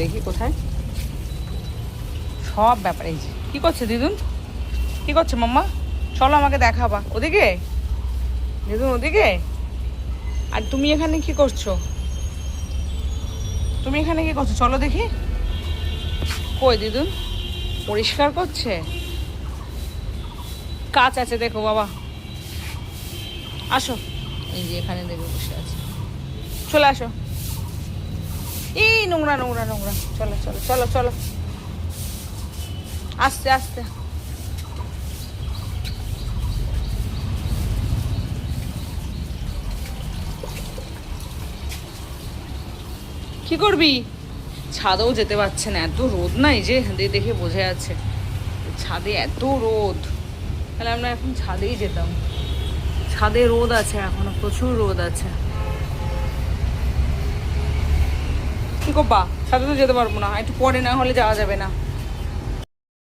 দেখি কোথায় সব ব্যাপারে। এই যে কি করছে দিদুন, কি করছে মাম্মা? চলো আমাকে দেখাবা। ওদিকে দিদুন, ওদিকে। আর তুমি এখানে কি করছো? তুমি এখানে কি করছো? চলো দেখি। কই দিদুন? পরিষ্কার করছে। কাজ আছে দেখো বাবা, আসো। এই যে এখানে দেখে বসে আছে, চলে আসো। এই নোংরা নোংরা নোংরা, চলো চলো চলো চলো, আস্তে আস্তে। কি করবি? ছাদেও যেতে পারছে না, এত রোদ না। এই যে দেখে বোঝা যাচ্ছে ছাদে এত রোদ। তাহলে আমরা এখন ছাদেই যেতাম। ছাদে রোদ আছে এখনো, প্রচুর রোদ আছে। কি করবা? ছাদে তো যেতে পারবো না, একটু পরে না হলে যাওয়া যাবে না।